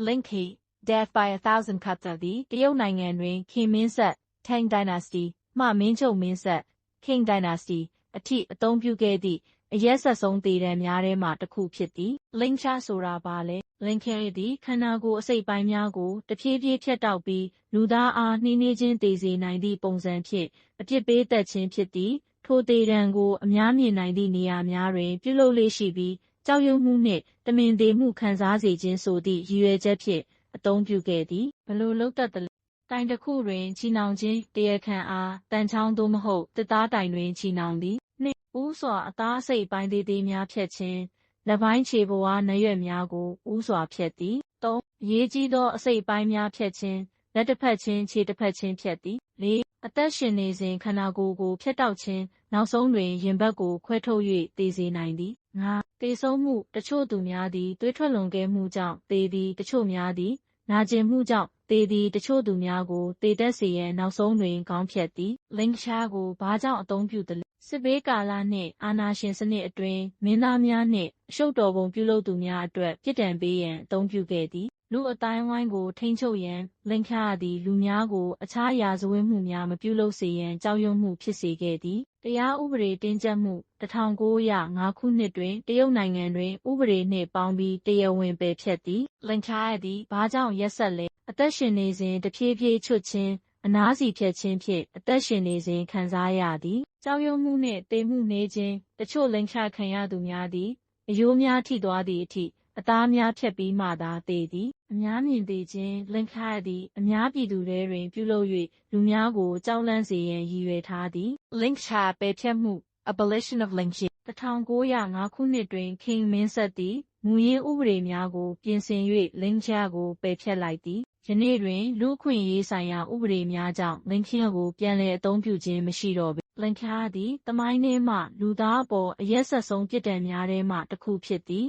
Link Death by a Thousand Cuts သည်တရုတ်နိုင်ငံတွင်ခင်မင်းဆက် Tang Dynasty မှမင်းချုပ်မင်းဆက် Qing Dynasty အထိအသုံးပြုခဲ့သည့်အရက်ဆက်ဆုံးသေတံများထဲမှတစ်ခုဖြစ်သည်။ Linkcha ဆိုတာဘာလဲ။ Linkcha သည်ခန္ဓာကိုယ်အစိတ်ပိုင်းများကိုတဖြည်းဖြည်းဖြတ်တောက်ပြီးလူသားအားနှီးနှေးချင်းသေစေနိုင်သည့်ပုံစံဖြင့်အပြစ်ပေးတတ်ခြင်းဖြစ်သည်။ထိုသေတံကိုအများမြင်နိုင်သည့်နေရာများတွင်ပြုလုပ်လေ့ရှိပြီးကြောက်ရွံ့မှုနှင့်တမင်သေမှုခံစားစေခြင်းဆိုသည့်ရည်ရွယ်ချက်ဖြင့်အသုံးပြုခဲ့သည်။ဘယ်လိုလုပ်တတ်သလဲ။တိုင်တစ်ခုတွင်ချည်နှောင်ခြင်းတရားခံအားတန်ချောင်းသို့မဟုတ်သစ်သားတိုင်တွင်ချည်နှောင်သည်။ဦးစွာအသားအစိတ်ပိုင်းသေးသေးများဖြတ်ခြင်းလက်ပိုင်းခြေဘဝနရွက်များကိုဦးစွာဖြတ်သည်။အရေးကြီးသောအစိတ်ပိုင်းများဖြတ်ခြင်းလက်တစ်ဖက်ချင်းခြေတစ်ဖက်ချင်းဖြတ်သည်။အသက်ရှင်နေစဉ်ခန္ဓာကိုယ်ကိုဖြတ်တောက်ခြင်းနောက်ဆုံးတွင်ရင်ဘတ်ကိုခွဲထုတ်၍သေစေနိုင်သည်။သေဆုံးမှုတချို့သူများသည်သွေးထွက်လွန်ကဲမှုကြောင့်သေသည်တချို့များသည်နာကျင်မှုကြောင့်သေသည်တချို့သူများကိုသေတတ်စေရန်နောက်ဆုံးတွင်ခေါင်းဖြတ်သည်။ Linkcha ကိုဘာကြောင့်အသုံးပြုသလဲ။စစ်ဘေးကာလနှင့်အာဏာရှင်စနစ်အတွင်းမင်းသားများနှင့်အရှုပ်တော်ပုံပြုလုပ်သူများအတွက်ပြစ်ဒဏ်ပေးရန်အသုံးပြုခဲ့သည်။လူအသိုင်းအဝိုင်းကိုထိန်းချုပ်ရန်Linkchaသည်လူများကိုအခြားရာဇဝတ်မှုများမပြုလုပ်စေရန်ကြောက်ရွံ့မှုဖြစ်စေခဲ့သည်။တရားဥပဒေတင်းကျပ်မှု1905ခုနှစ်တွင်တရုတ်နိုင်ငံတွင်ဥပဒေနှင့်ပေါင်းပြီးတရားဝင်ပယ်ဖျက်သည်။ Linkchaသည်ဘာကြောင့်ရက်စက်လဲ။အသက်ရှင်နေစဉ်တဖြည်းဖြည်းချွတ်ခြင်းအနားစီဖြတ်ခြင်းဖြင့်အသက်ရှင်နေစဉ်ခံစားရသည်။ကြောက်ရွံ့မှုနှင့်သေမှုနည်းခြင်းတချို့Linkchaခံရသူများသည်အရိုးများထိသွားသည့်အထိအသားများဖြတ်ပြီးမှသာသေသည်။အများမြင်သေခြင်းLinkchaသည်အများပြည်သူထဲတွင်ပြုလုပ်၍လူများကိုကြောက်လန့်စေရန်ရည်ရွယ်ထားသည်။ Linkcha ပယ်ဖျက်မှု Abolition of Lynching 1905ခုနှစ်တွင် Qing မင်းဆက်သည်မူရင်းဥပဒေများကိုပြင်ဆင်၍Linkchaကိုပယ်ဖျက်လိုက်သည်။ယနေ့တွင်လူ့အခွင့်အရေးဆိုင်ရာဥပဒေများကြောင့်Linkchaကိုပြန်လည်အသုံးပြုခြင်းမရှိတော့ပေ။ Linkchaသည်သမိုင်းထဲမှလူသားအပေါ်အရက်စက်ဆုံးပြစ်ဒဏ်များထဲမှတစ်ခုဖြစ်သည်